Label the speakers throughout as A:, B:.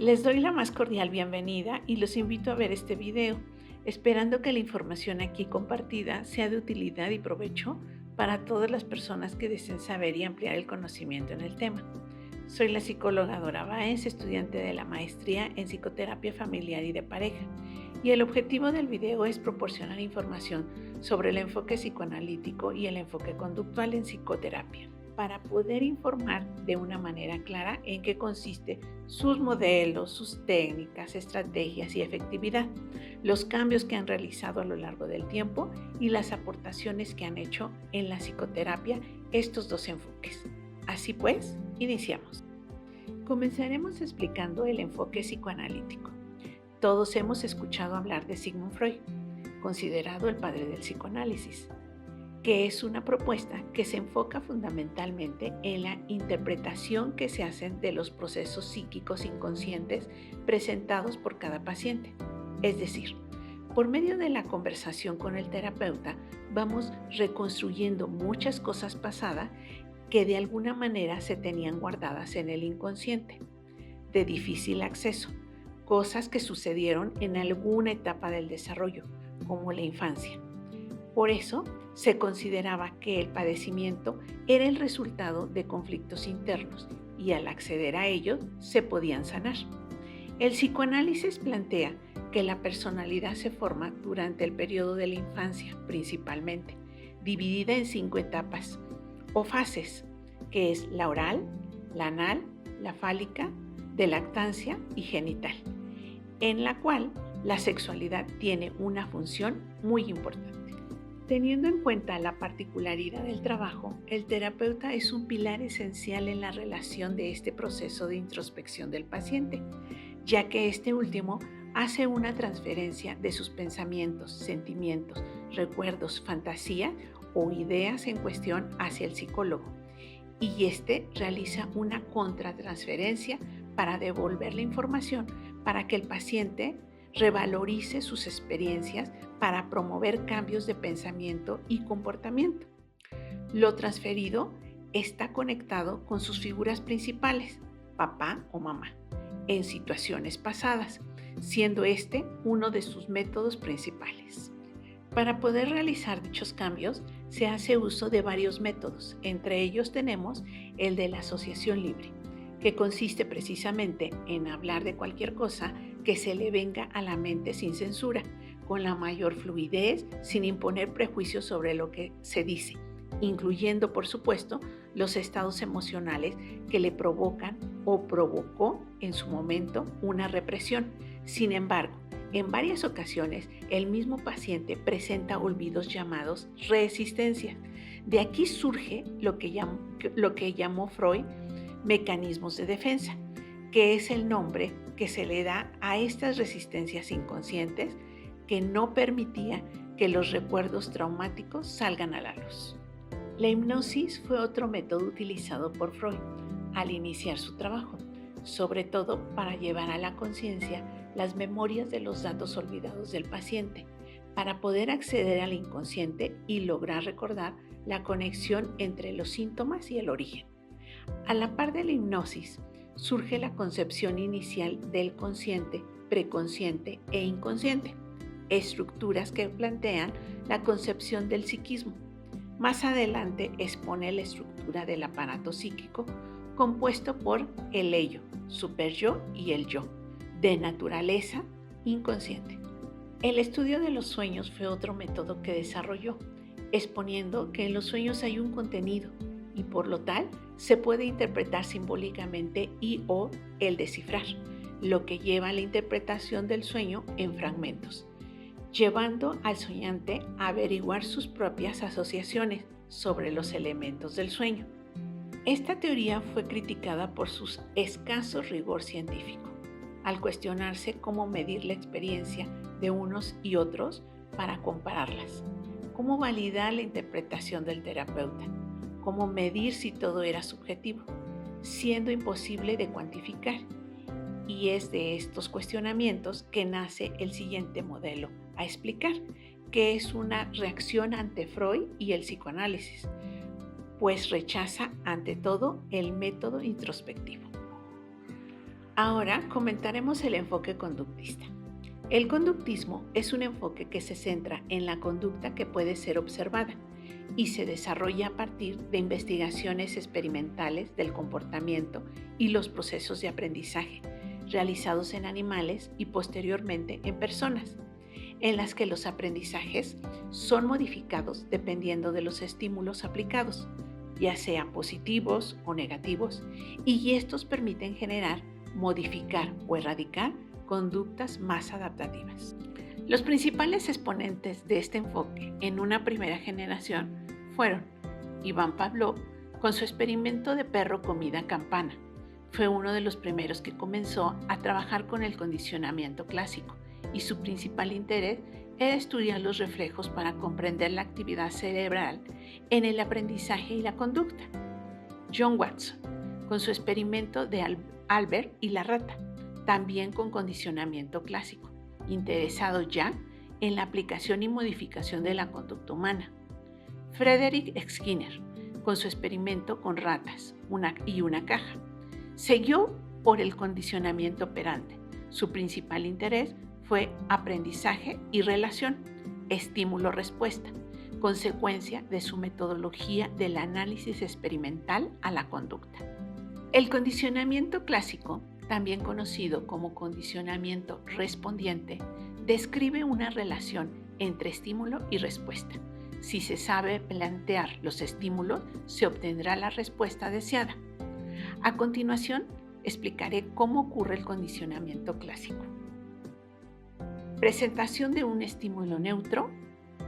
A: Les doy la más cordial bienvenida y los invito a ver este video, esperando que la información aquí compartida sea de utilidad y provecho para todas las personas que deseen saber y ampliar el conocimiento en el tema. Soy la psicóloga Dora Báez, estudiante de la maestría en psicoterapia familiar y de pareja, y el objetivo del video es proporcionar información sobre el enfoque psicoanalítico y el enfoque conductual en psicoterapia, para poder informar de una manera clara en qué consiste sus modelos, sus técnicas, estrategias y efectividad, los cambios que han realizado a lo largo del tiempo y las aportaciones que han hecho en la psicoterapia estos dos enfoques. Así pues, iniciamos. Comenzaremos explicando el enfoque psicoanalítico. Todos hemos escuchado hablar de Sigmund Freud, considerado el padre del psicoanálisis, que es una propuesta que se enfoca fundamentalmente en la interpretación que se hacen de los procesos psíquicos inconscientes presentados por cada paciente. Es decir, por medio de la conversación con el terapeuta, vamos reconstruyendo muchas cosas pasadas que de alguna manera se tenían guardadas en el inconsciente, de difícil acceso, cosas que sucedieron en alguna etapa del desarrollo, como la infancia. Por eso, se consideraba que el padecimiento era el resultado de conflictos internos y al acceder a ellos se podían sanar. El psicoanálisis plantea que la personalidad se forma durante el periodo de la infancia principalmente, dividida en 5 etapas o fases, que es la oral, la anal, la fálica, de lactancia y genital, en la cual la sexualidad tiene una función muy importante. Teniendo en cuenta la particularidad del trabajo, el terapeuta es un pilar esencial en la relación de este proceso de introspección del paciente, ya que este último hace una transferencia de sus pensamientos, sentimientos, recuerdos, fantasía o ideas en cuestión hacia el psicólogo, y este realiza una contratransferencia para devolver la información para que el paciente revalorice sus experiencias para promover cambios de pensamiento y comportamiento. Lo transferido está conectado con sus figuras principales, papá o mamá, en situaciones pasadas, siendo este uno de sus métodos principales. Para poder realizar dichos cambios, se hace uso de varios métodos. Entre ellos tenemos el de la asociación libre, que consiste precisamente en hablar de cualquier cosa que se le venga a la mente sin censura, con la mayor fluidez, sin imponer prejuicios sobre lo que se dice, incluyendo, por supuesto, los estados emocionales que le provocan o provocó en su momento una represión. Sin embargo, en varias ocasiones, el mismo paciente presenta olvidos llamados resistencias. De aquí surge lo que llamó Freud mecanismos de defensa, que es el nombre que se le da a estas resistencias inconscientes que no permitía que los recuerdos traumáticos salgan a la luz. La hipnosis fue otro método utilizado por Freud al iniciar su trabajo, sobre todo para llevar a la conciencia las memorias de los datos olvidados del paciente, para poder acceder al inconsciente y lograr recordar la conexión entre los síntomas y el origen. A la par de la hipnosis, surge la concepción inicial del consciente, preconsciente e inconsciente, estructuras que plantean la concepción del psiquismo. Más adelante expone la estructura del aparato psíquico compuesto por el ello, superyo y el yo, de naturaleza inconsciente. El estudio de los sueños fue otro método que desarrolló, exponiendo que en los sueños hay un contenido y por lo tal se puede interpretar simbólicamente y o el descifrar, lo que lleva a la interpretación del sueño en fragmentos, llevando al soñante a averiguar sus propias asociaciones sobre los elementos del sueño. Esta teoría fue criticada por su escaso rigor científico, al cuestionarse cómo medir la experiencia de unos y otros para compararlas, cómo validar la interpretación del terapeuta, cómo medir si todo era subjetivo, siendo imposible de cuantificar. Y es de estos cuestionamientos que nace el siguiente modelo a explicar, que es una reacción ante Freud y el psicoanálisis, pues rechaza ante todo el método introspectivo. Ahora comentaremos el enfoque conductista. El conductismo es un enfoque que se centra en la conducta que puede ser observada y se desarrolla a partir de investigaciones experimentales del comportamiento y los procesos de aprendizaje realizados en animales y posteriormente en personas, en las que los aprendizajes son modificados dependiendo de los estímulos aplicados, ya sean positivos o negativos, y estos permiten generar, modificar o erradicar conductas más adaptativas. Los principales exponentes de este enfoque en una primera generación fueron Iván Pavlov con su experimento de perro comida campana. Fue uno de los primeros que comenzó a trabajar con el condicionamiento clásico y su principal interés era estudiar los reflejos para comprender la actividad cerebral en el aprendizaje y la conducta. John Watson con su experimento de Albert y la rata, también con condicionamiento clásico, interesado ya en la aplicación y modificación de la conducta humana. Frederick Skinner, con su experimento con ratas y una caja, siguió por el condicionamiento operante. Su principal interés fue aprendizaje y relación, estímulo-respuesta, consecuencia de su metodología del análisis experimental a la conducta. El condicionamiento clásico, también conocido como condicionamiento respondiente, describe una relación entre estímulo y respuesta. Si se sabe plantear los estímulos, se obtendrá la respuesta deseada. A continuación, explicaré cómo ocurre el condicionamiento clásico. Presentación de un estímulo neutro,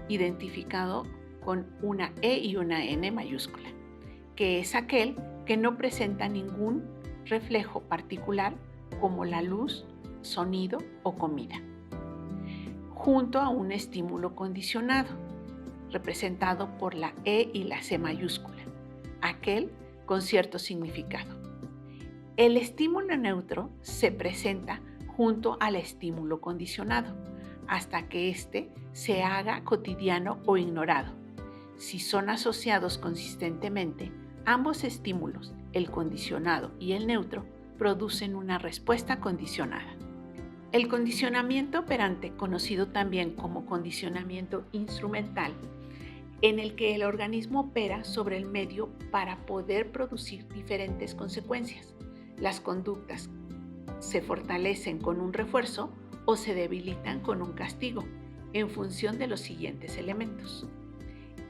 A: identificado con una E y una N mayúscula, que es aquel que no presenta ningún reflejo particular como la luz, sonido o comida, junto a un estímulo condicionado, representado por la E y la C mayúscula, aquel con cierto significado. El estímulo neutro se presenta junto al estímulo condicionado, hasta que éste se haga cotidiano o ignorado. Si son asociados consistentemente, ambos estímulos, el condicionado y el neutro, producen una respuesta condicionada. El condicionamiento operante, conocido también como condicionamiento instrumental, en el que el organismo opera sobre el medio para poder producir diferentes consecuencias. Las conductas se fortalecen con un refuerzo o se debilitan con un castigo, en función de los siguientes elementos.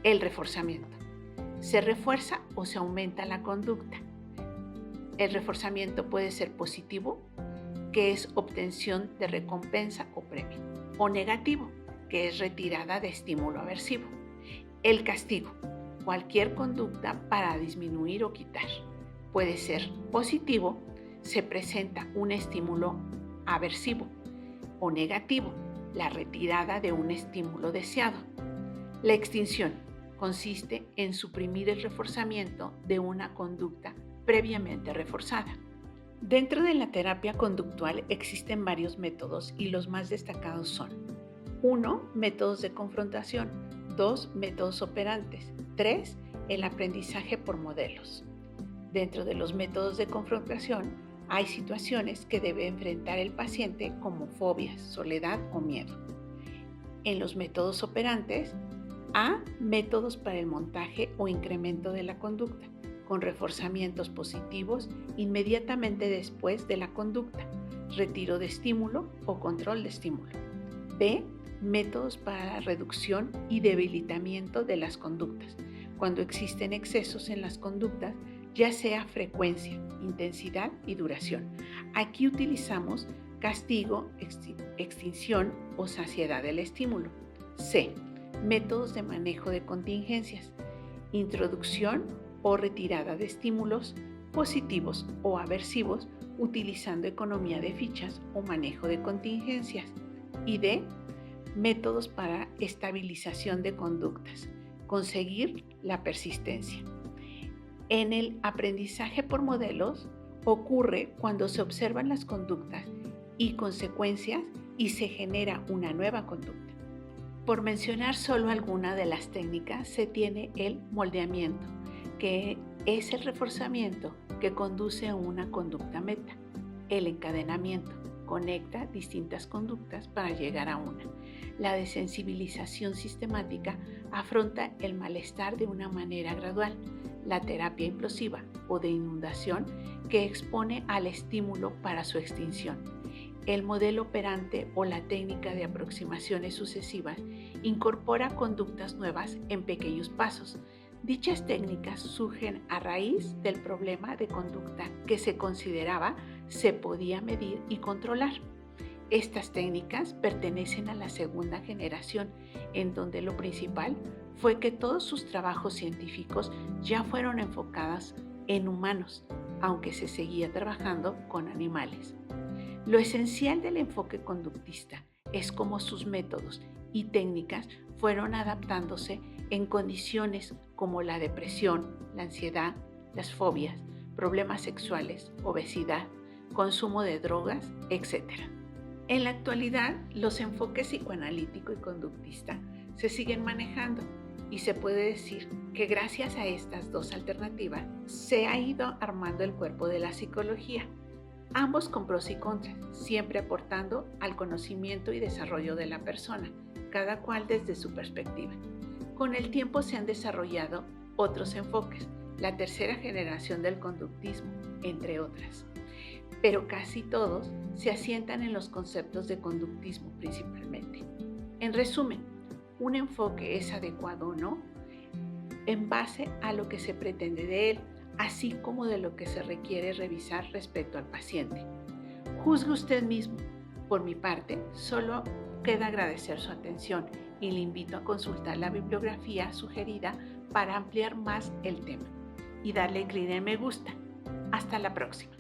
A: El reforzamiento. Se refuerza o se aumenta la conducta. El reforzamiento puede ser positivo, que es obtención de recompensa o premio, o negativo, que es retirada de estímulo aversivo. El castigo. Cualquier conducta para disminuir o quitar. Puede ser positivo, se presenta un estímulo aversivo, o negativo, la retirada de un estímulo deseado. La extinción consiste en suprimir el reforzamiento de una conducta previamente reforzada. Dentro de la terapia conductual existen varios métodos y los más destacados son: 1. Métodos de confrontación. 2. Métodos operantes. 3. El aprendizaje por modelos. Dentro de los métodos de confrontación hay situaciones que debe enfrentar el paciente como fobias, soledad o miedo. En los métodos operantes, A. Métodos para el montaje o incremento de la conducta, con reforzamientos positivos inmediatamente después de la conducta, retiro de estímulo o control de estímulo. B. Métodos para la reducción y debilitamiento de las conductas, cuando existen excesos en las conductas, ya sea frecuencia, intensidad y duración. Aquí utilizamos castigo, extinción o saciedad del estímulo. C. Métodos de manejo de contingencias, introducción o retirada de estímulos positivos o aversivos utilizando economía de fichas o manejo de contingencias. Y D. Métodos para estabilización de conductas, conseguir la persistencia. En el aprendizaje por modelos ocurre cuando se observan las conductas y consecuencias y se genera una nueva conducta. Por mencionar solo alguna de las técnicas, se tiene el moldeamiento, que es el reforzamiento que conduce a una conducta meta. El encadenamiento conecta distintas conductas para llegar a una. La desensibilización sistemática afronta el malestar de una manera gradual. La terapia implosiva o de inundación que expone al estímulo para su extinción. El modelo operante o la técnica de aproximaciones sucesivas incorpora conductas nuevas en pequeños pasos. Dichas técnicas surgen a raíz del problema de conducta que se consideraba se podía medir y controlar. Estas técnicas pertenecen a la segunda generación, en donde lo principal fue que todos sus trabajos científicos ya fueron enfocados en humanos, aunque se seguía trabajando con animales. Lo esencial del enfoque conductista es cómo sus métodos y técnicas fueron adaptándose en condiciones como la depresión, la ansiedad, las fobias, problemas sexuales, obesidad, consumo de drogas, etc. En la actualidad, los enfoques psicoanalítico y conductista se siguen manejando y se puede decir que gracias a estas dos alternativas se ha ido armando el cuerpo de la psicología, ambos con pros y contras, siempre aportando al conocimiento y desarrollo de la persona, cada cual desde su perspectiva. Con el tiempo se han desarrollado otros enfoques, la tercera generación del conductismo, entre otras, pero casi todos se asientan en los conceptos de conductismo principalmente. En resumen, un enfoque es adecuado o no en base a lo que se pretende de él, así como de lo que se requiere revisar respecto al paciente. Juzgue usted mismo. Por mi parte, solo queda agradecer su atención y le invito a consultar la bibliografía sugerida para ampliar más el tema y darle clic en me gusta. Hasta la próxima.